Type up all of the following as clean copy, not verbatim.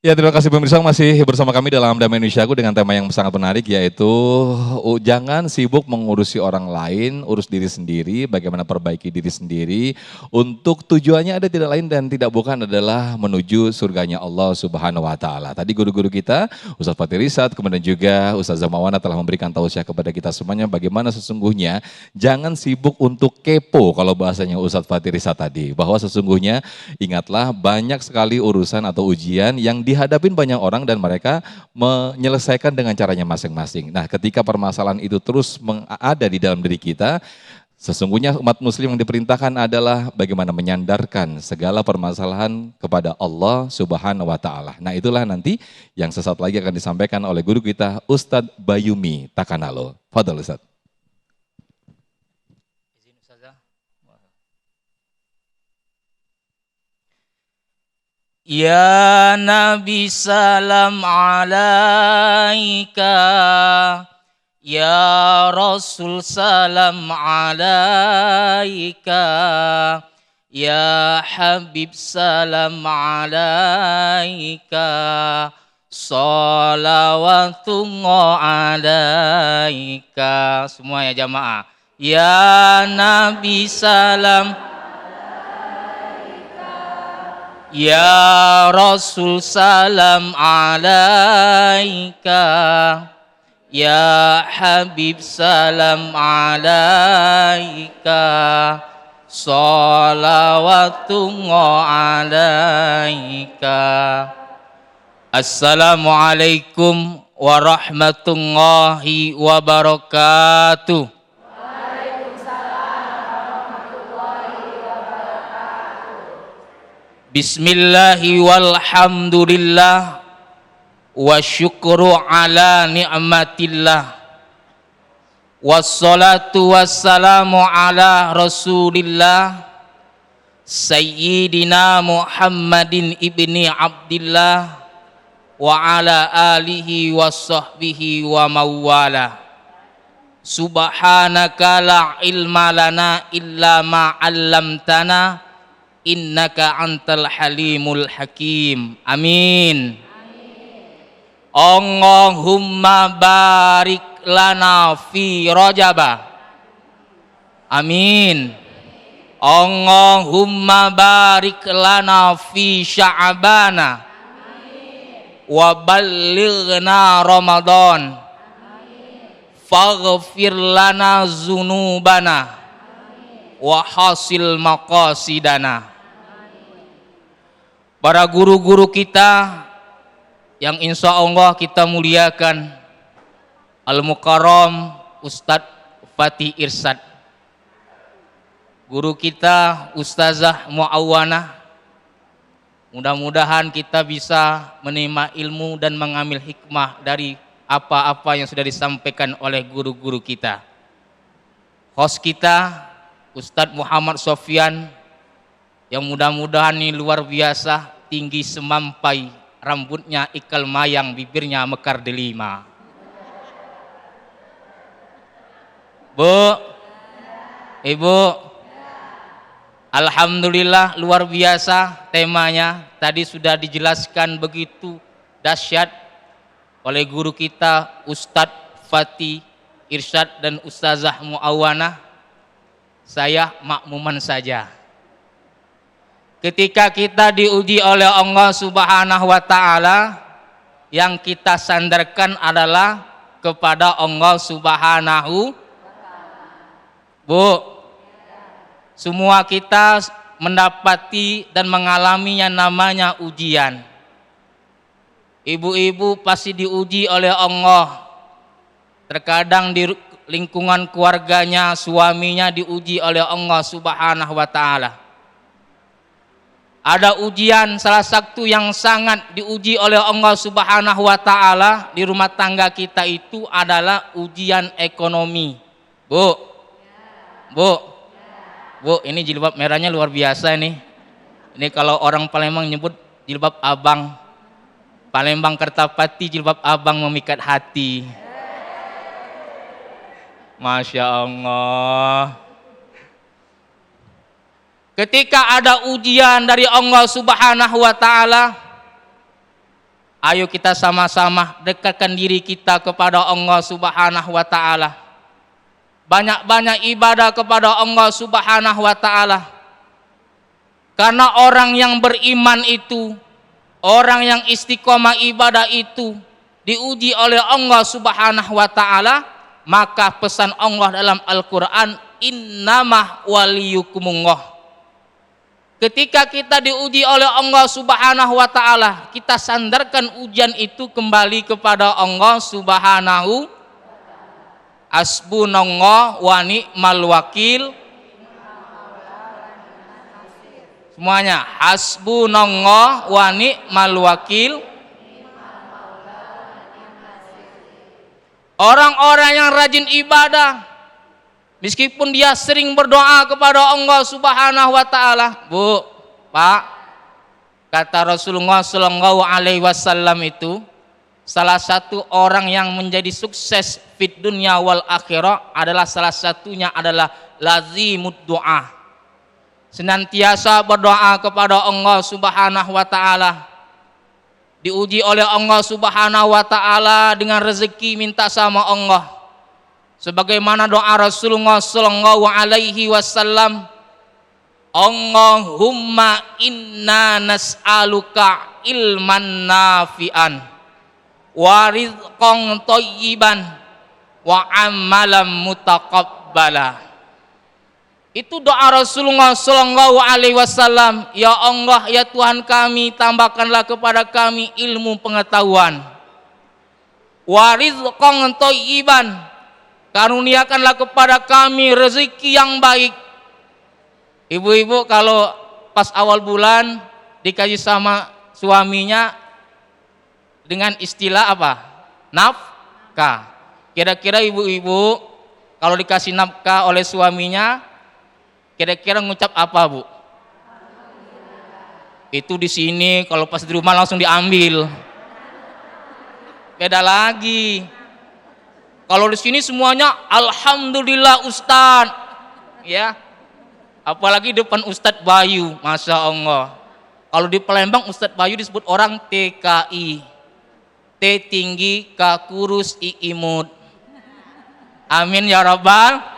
Ya, terima kasih pemirsa, masih bersama kami dalam Damai Indonesiaku dengan tema yang sangat menarik, yaitu jangan sibuk mengurusi orang lain, urus diri sendiri, bagaimana perbaiki diri sendiri. Untuk tujuannya ada tidak lain dan tidak bukan adalah menuju surganya Allah Subhanahu wa Ta'ala. Tadi guru-guru kita, Ustaz Fatih Risat, kemudian juga Ustaz Mawana telah memberikan tausiah kepada kita semuanya bagaimana sesungguhnya jangan sibuk untuk kepo, kalau bahasanya Ustaz Fatih Risat tadi, bahwa sesungguhnya ingatlah banyak sekali urusan atau ujian yang dihadapin banyak orang dan mereka menyelesaikan dengan caranya masing-masing. Nah, ketika permasalahan itu terus ada di dalam diri kita, sesungguhnya umat muslim yang diperintahkan adalah bagaimana menyandarkan segala permasalahan kepada Allah Subhanahu wa Ta'ala. Nah, itulah nanti yang sesaat lagi akan disampaikan oleh guru kita Ustadz Bayumi Takanalo. Fadhal Ustadz. Ya Nabi salam alaika, Ya Rasul salam alaika, Ya Habib salam alaika, salawatullah alaika. Semua ya jamaah. Ya Nabi salam, Ya Rasul salam alaika, Ya Habib salam alaika, salawatullah alaika. Assalamualaikum warahmatullahi wabarakatuh. Bismillahi walhamdulillah wa syukru ala ni'matillah wassalatu wassalamu ala rasulillah Sayyidina Muhammadin ibni Abdillah wa ala alihi wa sahbihi wa mawala. Subhanaka la ilma lana illa ma 'allamtana innaka antal halimul hakim. Amin. Allahumma barik lana fi Rajaba. Amin. Allahumma barik lana fi Sya'bana. Wa ballighna Ramadan. Faghfir lana zunubana wa hasil maqasidana. Para guru-guru kita yang insya Allah kita muliakan, Al-Mukarram Ustadz Fatih Irsad, guru kita Ustazah Mu'awana, mudah-mudahan kita bisa menerima ilmu dan mengambil hikmah dari apa-apa yang sudah disampaikan oleh guru-guru kita. Host kita Ustadz Muhammad Sofyan, yang mudah-mudahan ini luar biasa, tinggi semampai, rambutnya ikal mayang, bibirnya mekar delima. Bu, Ibu, alhamdulillah luar biasa temanya. Tadi sudah dijelaskan begitu dahsyat oleh guru kita Ustadz Fatih Irsad dan Ustazah Mu'awana. Saya makmuman saja. Ketika kita diuji oleh Allah Subhanahu wa Ta'ala, yang kita sandarkan adalah kepada Allah Subhanahu. Bu, semua kita mendapati dan mengalaminya namanya ujian. Ibu-ibu pasti diuji oleh Allah. Terkadang di lingkungan keluarganya, suaminya diuji oleh Allah Subhanahu wa Ta'ala. Ada ujian, salah satu yang sangat diuji oleh Allah Subhanahu wa Ta'ala di rumah tangga kita itu adalah ujian ekonomi. Bu, Bu, ini jilbab merahnya luar biasa nih. Ini kalau orang Palembang nyebut jilbab abang. Palembang Kertapati, jilbab abang memikat hati. Masya Allah. Ketika ada ujian dari Allah Subhanahu wa Ta'ala, ayo kita sama-sama dekatkan diri kita kepada Allah Subhanahu wa Ta'ala. Banyak-banyak ibadah kepada Allah Subhanahu wa Ta'ala. Karena orang yang beriman itu, orang yang istiqomah ibadah itu diuji oleh Allah Subhanahu wa Ta'ala, maka pesan Allah dalam Al-Qur'an, innamah waliyukumullah. Ketika kita diuji oleh Allah Subhanahu wa Ta'ala, kita sandarkan ujian itu kembali kepada Allah Subhanahu. Hasbunallah wa ni'mal wakil. Semuanya, hasbunallah wa ni'mal wakil. Orang-orang yang rajin ibadah, meskipun dia sering berdoa kepada Allah Subhanahu wa Ta'ala, Bu, Pak, kata Rasulullah Shallallahu Alaihi Wasallam itu, salah satu orang yang menjadi sukses fit dunya wal akhirah adalah salah satunya adalah lazimud doa, senantiasa berdoa kepada Allah Subhanahu wa Ta'ala. Diuji oleh Allah Subhanahu wa Ta'ala dengan rezeki, minta sama Allah. Sebagaimana doa Rasulullah Sallallahu Alaihi Wasallam, Allahumma inna nas'aluka ilman nafi'an wa rizqan thayyiban wa amalan mutaqabbala. Itu doa Rasulullah Sallallahu Alaihi Wasallam. Ya Allah, ya Tuhan kami, tambahkanlah kepada kami ilmu pengetahuan. Wa rizqan thayyiban, karuniakanlah kepada kami rezeki yang baik. Ibu-ibu kalau pas awal bulan dikasih sama suaminya dengan istilah apa? Nafkah. Kira-kira ibu-ibu kalau dikasih nafkah oleh suaminya, kira-kira ngucap apa, Bu? Itu di sini, kalau pas di rumah langsung diambil. Beda lagi. Kalau di sini semuanya alhamdulillah Ustaz, ya. Apalagi depan Ustadz Bayu, masya Allah. Kalau di Palembang Ustadz Bayu disebut orang TKI, T tinggi, K kurus, I imut. Amin ya Rabbal.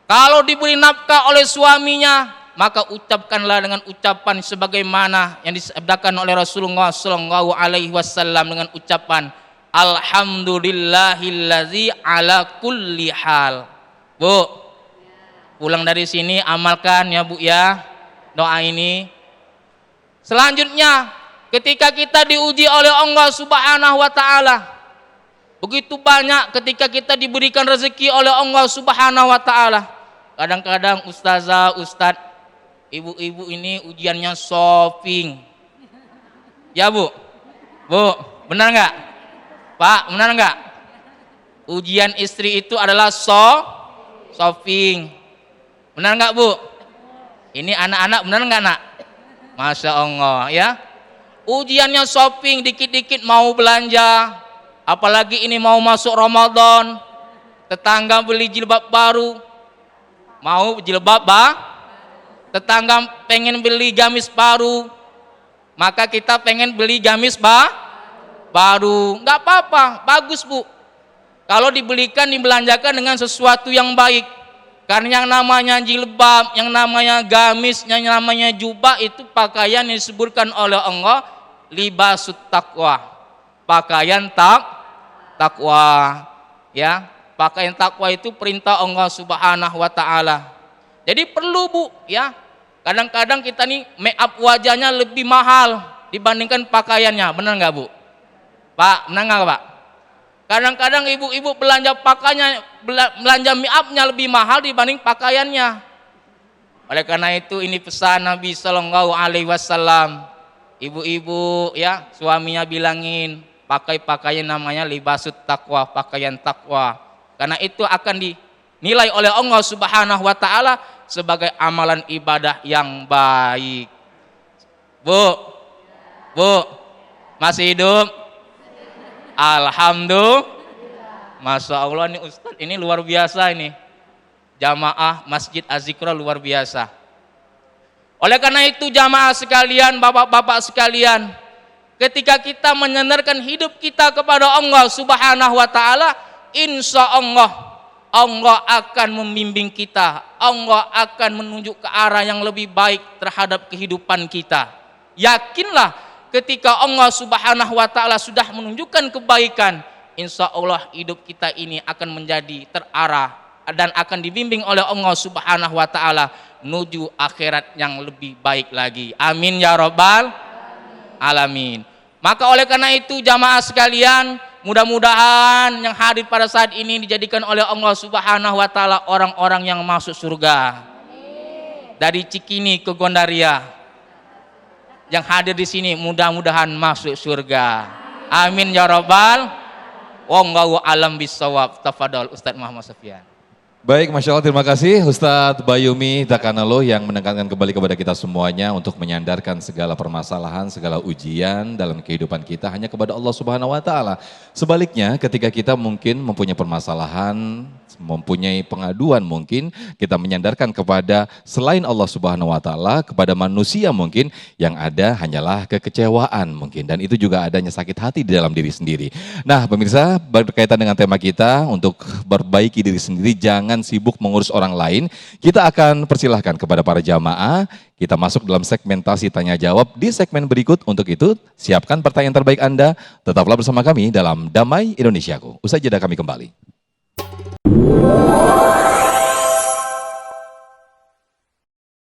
Kalau diberi nafkah oleh suaminya, maka ucapkanlah dengan ucapan sebagaimana yang disabdakan oleh Rasulullah Sallallahu Alaihi Wasallam dengan ucapan Alhamdulillahillazi ala kulli hal. Bu, pulang dari sini amalkan ya Bu ya doa ini. Selanjutnya, ketika kita diuji oleh Allah Subhanahu wa Ta'ala, begitu banyak ketika kita diberikan rezeki oleh Allah Subhanahu wa Ta'ala. Kadang-kadang ustazah, ustadz, ibu-ibu ini ujiannya shopping. Ya Bu? Bu, benar nggak? Pak, benar nggak? Ujian istri itu adalah shopping. Benar nggak Bu? Ini anak-anak benar nggak nak? Masya Allah ya. Ujiannya shopping, dikit-dikit mau belanja. Apalagi ini mau masuk Ramadan. Tetangga beli jilbab baru. Mau jilbab tetangga pengen beli gamis baru, maka kita pengen beli gamis baru. Nggak apa-apa, bagus Bu. Kalau dibelikan, dibelanjakan dengan sesuatu yang baik. Karena yang namanya jilbab, yang namanya gamis, yang namanya jubah itu pakaian yang disebutkan oleh Allah libasut taqwa. Pakaian takwa. Ya, pakaian takwa itu perintah Allah Subhanahu wa Ta'ala. Jadi perlu Bu, ya. Kadang-kadang kita nih make up wajahnya lebih mahal dibandingkan pakaiannya, benar nggak Bu? Pak, benar nggak Pak? Kadang-kadang ibu-ibu belanja pakaiannya, belanja make upnya lebih mahal dibanding pakaiannya. Oleh karena itu ini pesan Nabi Sallallahu Alaihi Wasallam. Ibu-ibu ya, suaminya bilangin pakai pakaian namanya libasut taqwa, pakaian takwa. Karena itu akan dinilai oleh Allah Subhanahu wa Ta'ala sebagai amalan ibadah yang baik. Bu, masih hidup? Alhamdulillah. Masya Allah nih Ustadz, ini luar biasa ini. Jamaah Masjid Az-Zikra luar biasa. Oleh karena itu jamaah sekalian, bapak-bapak sekalian, ketika kita menyandarkan hidup kita kepada Allah Subhanahu wa taala, insya Allah Allah akan membimbing kita. Allah akan menunjuk ke arah yang lebih baik terhadap kehidupan kita. Yakinlah ketika Allah Subhanahu wa taala sudah menunjukkan kebaikan, insya Allah hidup kita ini akan menjadi terarah dan akan dibimbing oleh Allah Subhanahu wa taala menuju akhirat yang lebih baik lagi. Amin ya rabbal alamin. Maka oleh karena itu jamaah sekalian, mudah-mudahan yang hadir pada saat ini dijadikan oleh Allah Subhanahu wa taala orang-orang yang masuk surga. Dari Cikini ke Gondaria, yang hadir di sini mudah-mudahan masuk surga. Amin ya rabbal. Wallahu alam bisawab. Tafadhol Ustaz Muhammad Sofyan. Baik, Masya Allah, terima kasih Ustadz Bayumi Takanalo yang menekankan kembali kepada kita semuanya untuk menyandarkan segala permasalahan, segala ujian dalam kehidupan kita hanya kepada Allah Subhanahu wa taala. Sebaliknya, ketika kita mungkin mempunyai permasalahan, mempunyai pengaduan mungkin, kita menyandarkan kepada selain Allah Subhanahu wa taala, kepada manusia mungkin, yang ada hanyalah kekecewaan mungkin, dan itu juga adanya sakit hati di dalam diri sendiri. Nah, pemirsa, berkaitan dengan tema kita untuk perbaiki diri sendiri, jangan sibuk mengurus orang lain. Kita akan persilahkan kepada para jamaah, kita masuk dalam segmentasi tanya jawab di segmen berikut. Untuk itu, siapkan pertanyaan terbaik Anda, tetaplah bersama kami dalam Damai Indonesiaku. Usai jeda kami kembali.